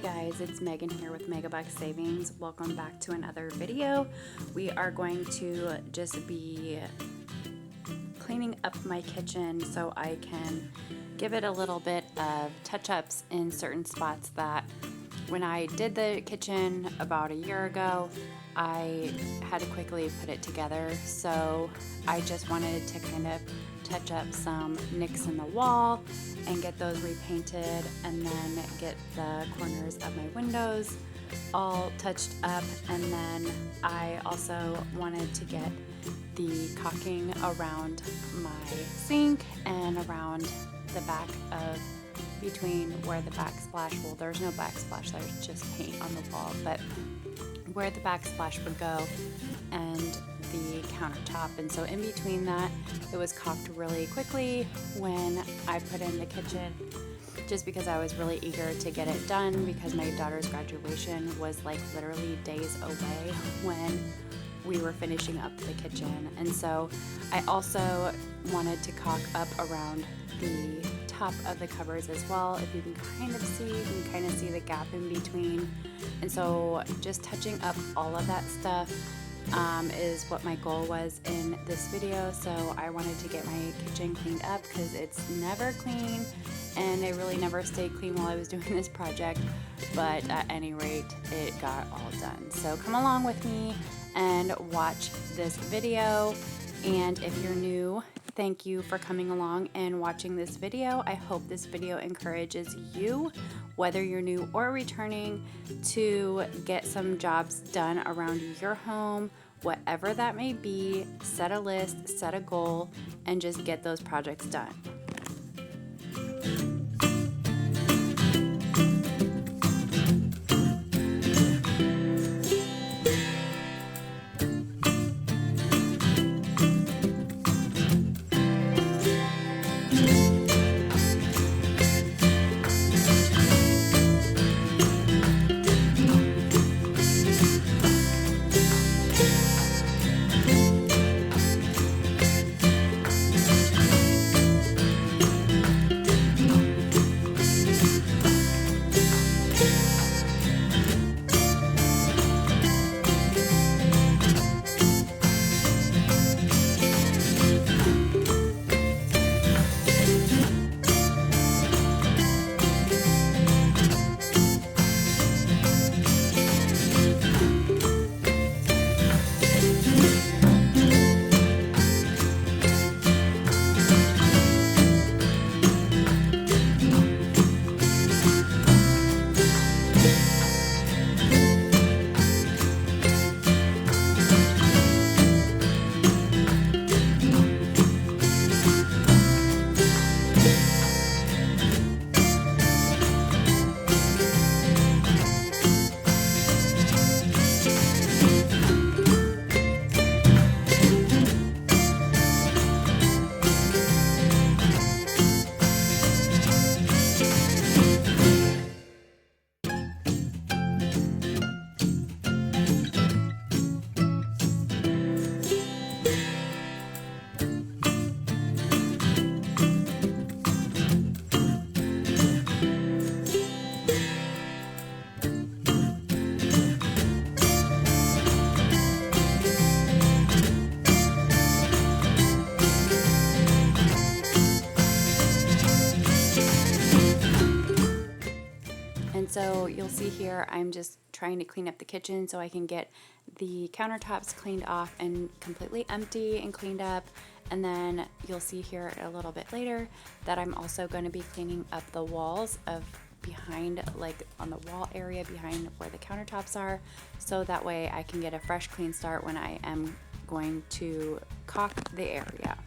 guys, it's Megan here with Megabuck Savings. Welcome back to another video. We are going to just be cleaning up my kitchen so I can give it a little bit of touch-ups in certain spots that when I did the kitchen about a year ago, I had to quickly put it together. So I just wanted to kind of touch up some nicks in the wall and get those repainted, and then get the corners of my windows all touched up. And then I also wanted to get the caulking around my sink and around the back of between where the backsplash, well, there's no backsplash, there's just paint on the wall, but where the backsplash would go and the countertop. And so in between that, it was caulked really quickly when I put in the kitchen, just because I was really eager to get it done, because my daughter's graduation was like literally days away when we were finishing up the kitchen. And so I also wanted to caulk up around the top of the cupboards as well. If you can kind of see, you can kind of see the gap in between. And so just touching up all of that stuff is what my goal was in this video. So I wanted to get my kitchen cleaned up because it's never clean, and it really never stayed clean while I was doing this project, but at any rate, it got all done. So come along with me and watch this video. And if you're new, thank you for coming along and watching this video. I hope this video encourages you, whether you're new or returning, to get some jobs done around your home, whatever that may be. Set a list, set a goal, and just get those projects done. So you'll see here, I'm just trying to clean up the kitchen so I can get the countertops cleaned off and completely empty and cleaned up. And then you'll see here a little bit later that I'm also going to be cleaning up the walls of behind, like on the wall area behind where the countertops are, so that way I can get a fresh clean start when I am going to caulk the area.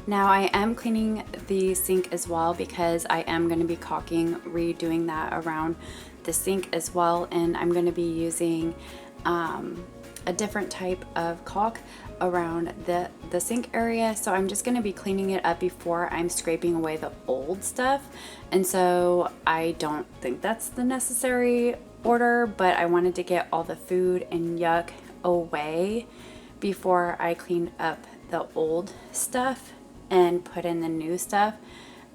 Now I am cleaning the sink as well because I am going to be caulking, redoing that around the sink as well, and I'm going to be using a different type of caulk around the sink area. So I'm just going to be cleaning it up before I'm scraping away the old stuff, and so I don't think that's the necessary order, but I wanted to get all the food and yuck away before I clean up the old stuff and put in the new stuff.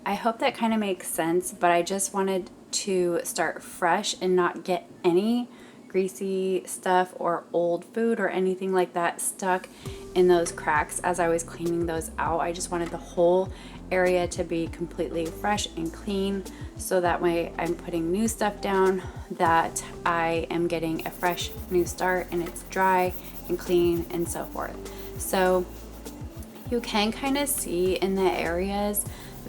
I hope that kind of makes sense, but I just wanted to start fresh and not get any greasy stuff or old food or anything like that stuck in those cracks as I was cleaning those out. I just wanted the whole area to be completely fresh and clean, so that way I'm putting new stuff down, that I am getting a fresh new start and it's dry and clean and so forth. So you can kind of see in the areas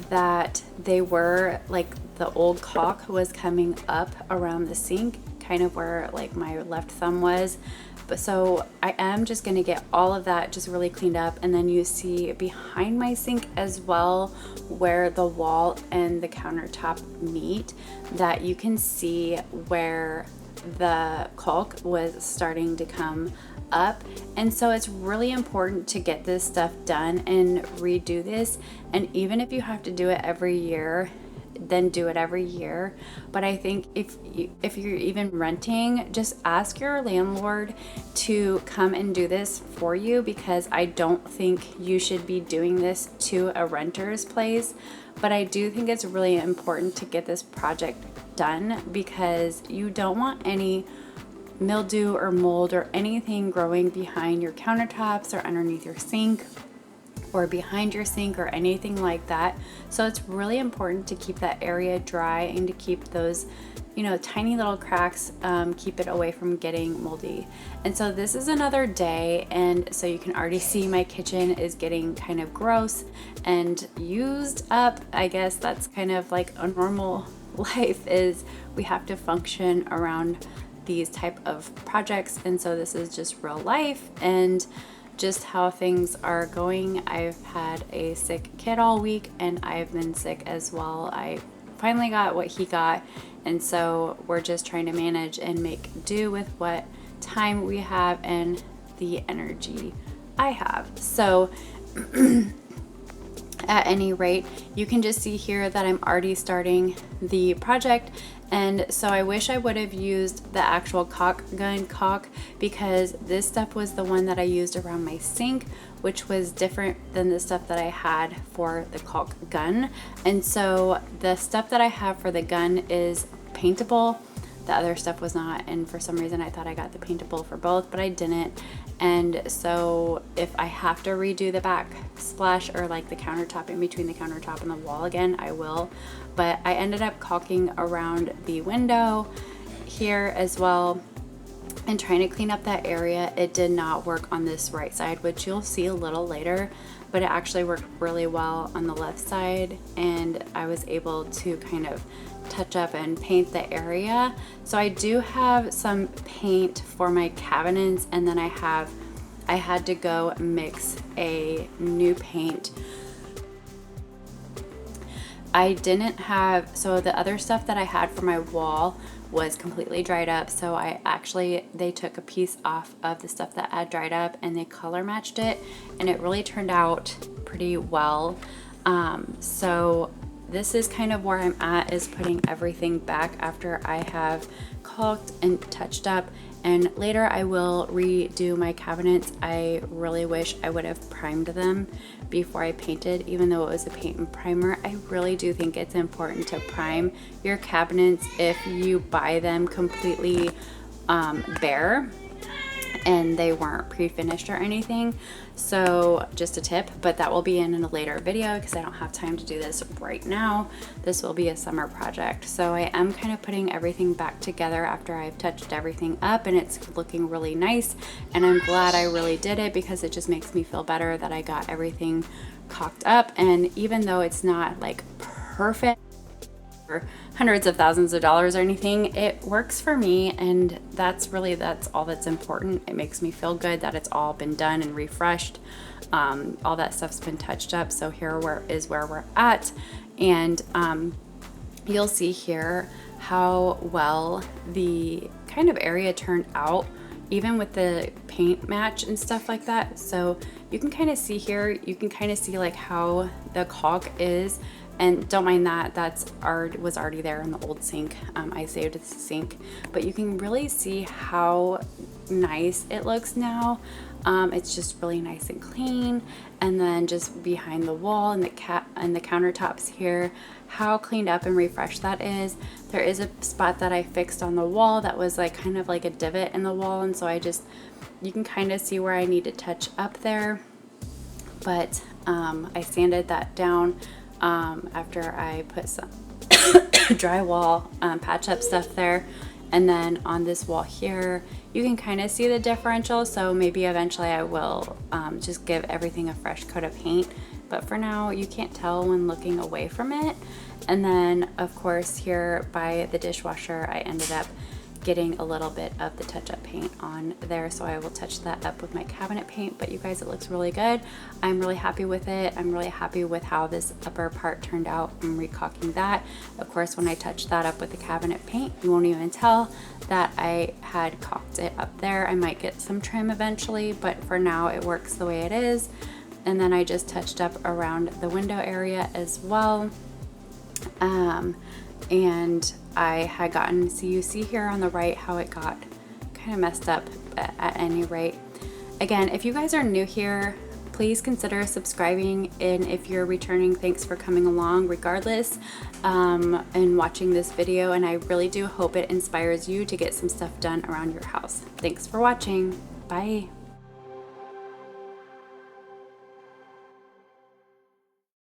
that they were like the old caulk was coming up around the sink, kind of where like my left thumb was. But so I am just going to get all of that just really cleaned up, and then you see behind my sink as well where the wall and the countertop meet, that you can see where the caulk was starting to come up. And so it's really important to get this stuff done and redo this, and even if you have to do it every year, then do it every year. But I think if you're even renting, just ask your landlord to come and do this for you, because I don't think you should be doing this to a renter's place. But I do think it's really important to get this project done, because you don't want any mildew or mold or anything growing behind your countertops or underneath your sink or behind your sink or anything like that. So it's really important to keep that area dry and to keep those, you know, tiny little cracks, keep it away from getting moldy. And so this is another day, and so you can already see my kitchen is getting kind of gross and used up. I guess that's kind of like a normal life, is we have to function around these type of projects, and so this is just real life and just how things are going. I've had a sick kid all week, and I've been sick as well. I finally got what he got, and so we're just trying to manage and make do with what time we have and the energy I have. So at any rate, you can just see here that I'm already starting the project. And so I wish I would have used the actual caulk gun caulk, because this stuff was the one that I used around my sink, which was different than the stuff that I had for the caulk gun. And so the stuff that I have for the gun is paintable. The other stuff was not, and for some reason I thought I got the paintable for both, but I didn't. And so if I have to redo the backsplash or like the countertop in between the countertop and the wall again, I will. But I ended up caulking around the window here as well and trying to clean up that area. It did not work on this right side, which you'll see a little later, but it actually worked really well on the left side, and I was able to kind of touch up and paint the area. So I do have some paint for my cabinets, and then I had to go mix a new paint. I didn't have, so the other stuff that I had for my wall was completely dried up, so they took a piece off of the stuff that had dried up and they color matched it, and it really turned out pretty well. So this is kind of where I'm at, is putting everything back after I have caulked and touched up, and later I will redo my cabinets. I really wish I would have primed them before I painted, even though it was a paint and primer. I really do think it's important to prime your cabinets if you buy them completely bare and they weren't pre-finished or anything. So just a tip, but that will be in a later video because I don't have time to do this right now. This will be a summer project. So I am kind of putting everything back together after I've touched everything up, and it's looking really nice, and I'm glad I really did it because it just makes me feel better that I got everything caulked up. And even though it's not like perfect hundreds of thousands of dollars or anything. It works for me, and that's all that's important. It makes me feel good that it's all been done and refreshed. All that stuff's been touched up. So here is where we're at, and you'll see here how well the kind of area turned out, even with the paint match and stuff like that. So you can kind of see here, you can kind of see like how the caulk is, and don't mind that, was already there in the old sink. I saved the sink, but you can really see how nice it looks now. It's just really nice and clean. And then just behind the wall and the countertops here, how cleaned up and refreshed that is. There is a spot that I fixed on the wall that was like kind of like a divot in the wall, and so you can kind of see where I need to touch up there. But I sanded that down after I put some drywall patch up stuff there. And then on this wall here, you can kind of see the differential. So maybe eventually I will just give everything a fresh coat of paint. But for now, you can't tell when looking away from it. And then of course here by the dishwasher, I ended up getting a little bit of the touch-up paint on there, so I will touch that up with my cabinet paint. But you guys, it looks really good. I'm really happy with it. I'm really happy with how this upper part turned out. I'm recaulking that. Of course, when I touch that up with the cabinet paint, you won't even tell that I had caulked it up there. I might get some trim eventually, but for now it works the way it is. And then I just touched up around the window area as well. And I had gotten, so you see here on the right how it got kind of messed up at any rate. Again, if you guys are new here, please consider subscribing, and if you're returning, thanks for coming along regardless, and watching this video. And I really do hope it inspires you to get some stuff done around your house. Thanks for watching. Bye.